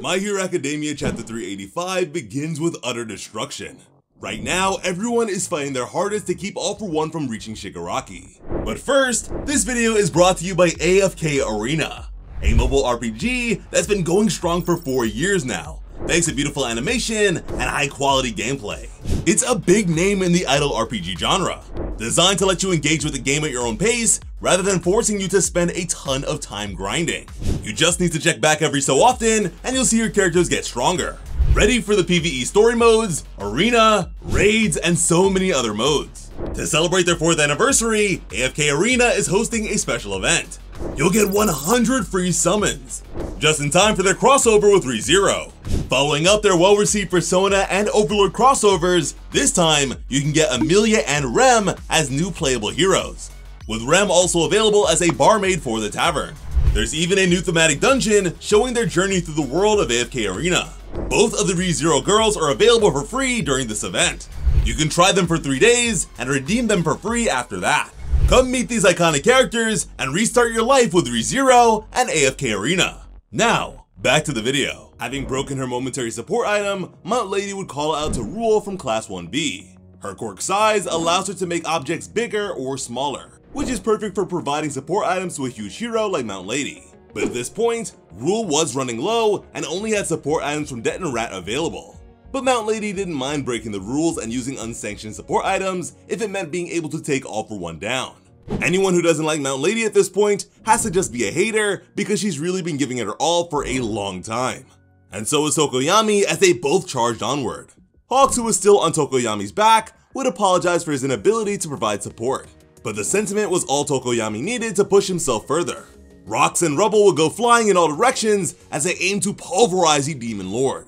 My Hero Academia Chapter 385 begins with utter destruction. Right now, everyone is fighting their hardest to keep All For One from reaching Shigaraki. But first, this video is brought to you by AFK Arena, a mobile RPG that's been going strong for 4 years now, thanks to beautiful animation and high quality gameplay. It's a big name in the idle RPG genre, designed to let you engage with the game at your own pace rather than forcing you to spend a ton of time grinding. You just need to check back every so often and you'll see your characters get stronger. Ready for the PvE story modes, arena, raids, and so many other modes. To celebrate their 4th anniversary, AFK Arena is hosting a special event. You'll get 100 free summons, just in time for their crossover with ReZero. Following up their well-received Persona and Overlord crossovers, this time you can get Emilia and Rem as new playable heroes, with Rem also available as a barmaid for the tavern. There's even a new thematic dungeon showing their journey through the world of AFK Arena. Both of the ReZero girls are available for free during this event. You can try them for 3 days and redeem them for free after that. Come meet these iconic characters and restart your life with ReZero and AFK Arena. Now, back to the video. Having broken her momentary support item, Mount Lady would call out to Rule from Class 1B. Her quirk size allows her to make objects bigger or smaller, which is perfect for providing support items to a huge hero like Mount Lady. But at this point, Rule was running low and only had support items from Det and Rat available. But Mount Lady didn't mind breaking the rules and using unsanctioned support items if it meant being able to take All For One down. Anyone who doesn't like Mount Lady at this point has to just be a hater because she's really been giving it her all for a long time. And so is Tokoyami as they both charged onward. Hawks, who was still on Tokoyami's back, would apologize for his inability to provide support, but the sentiment was all Tokoyami needed to push himself further. Rocks and rubble would go flying in all directions as they aimed to pulverize the Demon Lord.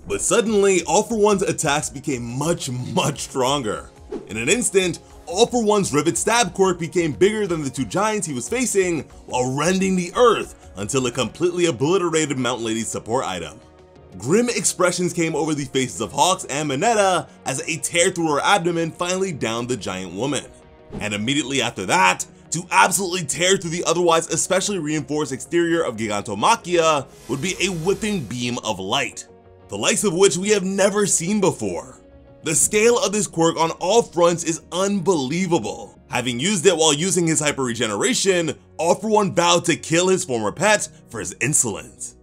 But suddenly, All For One's attacks became much stronger. In an instant, All For One's Rivet Stab quirk became bigger than the 2 giants he was facing while rending the earth until it completely obliterated Mount Lady's support item. Grim expressions came over the faces of Hawks and Mineta as a tear through her abdomen finally downed the giant woman. And immediately after that, to absolutely tear through the otherwise especially reinforced exterior of Gigantomachia would be a whipping beam of light, the likes of which we have never seen before. The scale of this quirk on all fronts is unbelievable. Having used it while using his hyper regeneration, All For One vowed to kill his former pet for his insolence.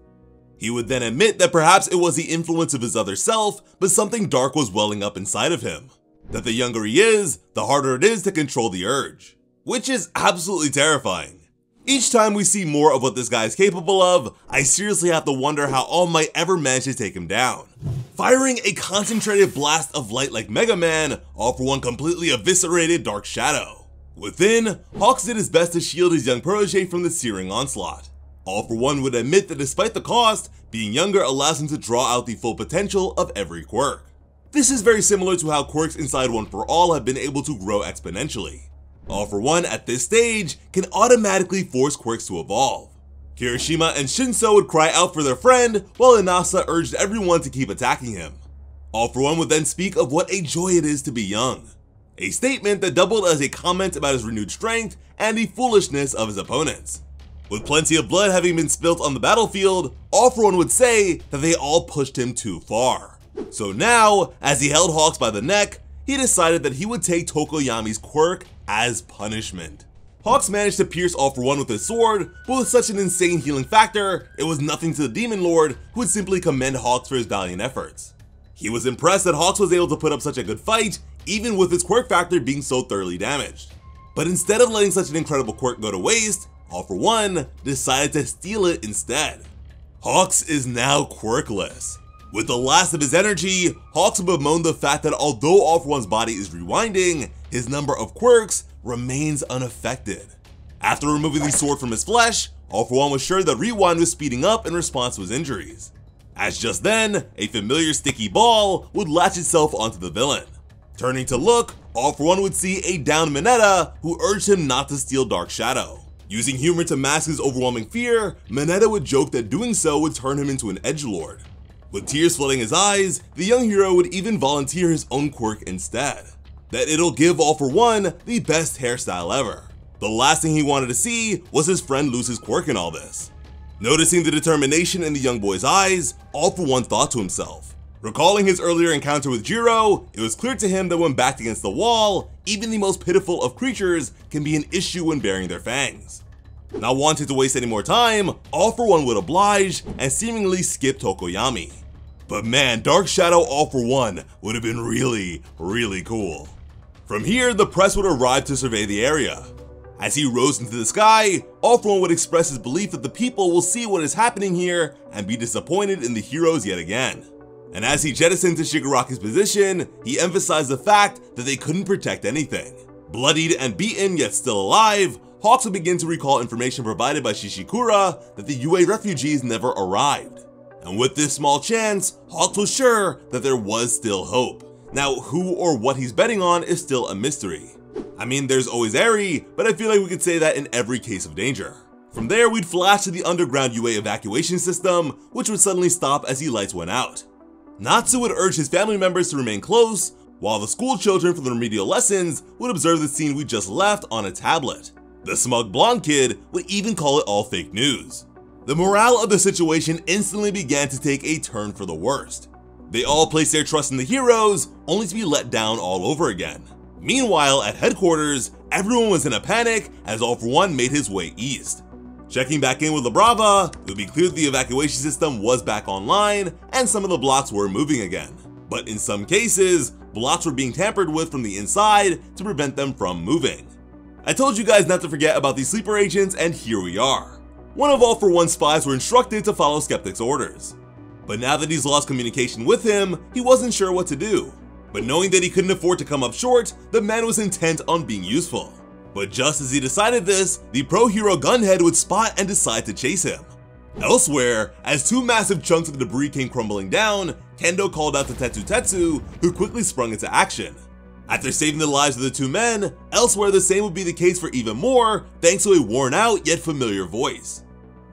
He would then admit that perhaps it was the influence of his other self, but something dark was welling up inside of him. That the younger he is, the harder it is to control the urge, which is absolutely terrifying. Each time we see more of what this guy is capable of, I seriously have to wonder how All Might ever managed to take him down. Firing a concentrated blast of light like Mega Man, All For One completely eviscerated Dark Shadow. Within, Hawks did his best to shield his young protege from the searing onslaught. All For One would admit that despite the cost, being younger allows him to draw out the full potential of every quirk. This is very similar to how quirks inside One For All have been able to grow exponentially. All For One at this stage can automatically force quirks to evolve. Kirishima and Shinso would cry out for their friend, while Inasa urged everyone to keep attacking him. All For One would then speak of what a joy it is to be young, a statement that doubled as a comment about his renewed strength and the foolishness of his opponents. With plenty of blood having been spilt on the battlefield, All For One would say that they all pushed him too far. So now, as he held Hawks by the neck, he decided that he would take Tokoyami's quirk as punishment. Hawks managed to pierce All For One with his sword, but with such an insane healing factor, it was nothing to the Demon Lord, who would simply commend Hawks for his valiant efforts. He was impressed that Hawks was able to put up such a good fight, even with his quirk factor being so thoroughly damaged. But instead of letting such an incredible quirk go to waste, All For One decided to steal it instead. Hawks is now quirkless. With the last of his energy, Hawks would bemoan the fact that although All For One's body is rewinding, his number of quirks remains unaffected. After removing the sword from his flesh, All For One was sure that rewind was speeding up in response to his injuries. As just then, a familiar sticky ball would latch itself onto the villain. Turning to look, All For One would see a downed Mineta who urged him not to steal Dark Shadow. Using humor to mask his overwhelming fear, Mineta would joke that doing so would turn him into an edgelord. With tears flooding his eyes, the young hero would even volunteer his own quirk instead. That it'll give All For One the best hairstyle ever. The last thing he wanted to see was his friend lose his quirk in all this. Noticing the determination in the young boy's eyes, All For One thought to himself. Recalling his earlier encounter with Jiro, it was clear to him that when backed against the wall, even the most pitiful of creatures can be an issue when baring their fangs. Not wanting to waste any more time, All For One would oblige and seemingly skip Tokoyami. But man, Dark Shadow All For One would have been really cool. From here, the press would arrive to survey the area. As he rose into the sky, All For One would express his belief that the people will see what is happening here and be disappointed in the heroes yet again. And as he jettisoned to Shigaraki's position, he emphasized the fact that they couldn't protect anything. Bloodied and beaten yet still alive, Hawks would begin to recall information provided by Shishikura that the UA refugees never arrived. And with this small chance, Hawks was sure that there was still hope. Now, who or what he's betting on is still a mystery. I mean, there's always Eri, but I feel like we could say that in every case of danger. From there, we'd flash to the underground UA evacuation system, which would suddenly stop as the lights went out. Natsu would urge his family members to remain close, while the school children from the remedial lessons would observe the scene we just left on a tablet. The smug blonde kid would even call it all fake news. The morale of the situation instantly began to take a turn for the worst. They all placed their trust in the heroes, only to be let down all over again. Meanwhile, at headquarters, everyone was in a panic as All For One made his way east. Checking back in with Labrava, it would be clear that the evacuation system was back online and some of the blocks were moving again. But in some cases, blocks were being tampered with from the inside to prevent them from moving. I told you guys not to forget about these sleeper agents, and here we are. One of All For One's spies were instructed to follow Skeptic's orders. But now that he's lost communication with him, he wasn't sure what to do. But knowing that he couldn't afford to come up short, the man was intent on being useful. But just as he decided this, the pro-hero Gunhead would spot and decide to chase him. Elsewhere, as two massive chunks of debris came crumbling down, Kendo called out to Tetsu, who quickly sprung into action. After saving the lives of the two men, elsewhere the same would be the case for even more, thanks to a worn-out yet familiar voice.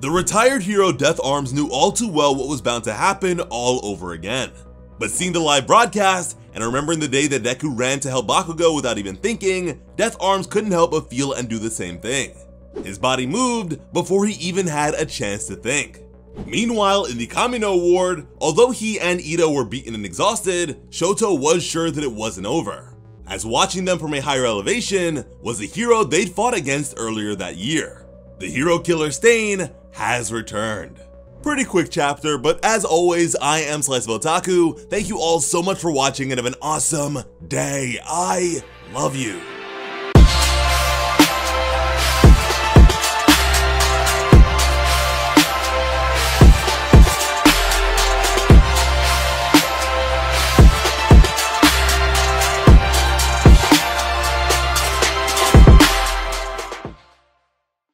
The retired hero Death Arms knew all too well what was bound to happen all over again. But seeing the live broadcast, and remembering the day that Deku ran to help Bakugo without even thinking, Death Arms couldn't help but feel and do the same thing. His body moved before he even had a chance to think. Meanwhile, in the Kamino ward, although he and Ito were beaten and exhausted, Shoto was sure that it wasn't over, as watching them from a higher elevation was the hero they'd fought against earlier that year. The hero killer Stain has returned. Pretty quick chapter, but as always, I am Slice of Otaku. Thank you all so much for watching and have an awesome day. I love you.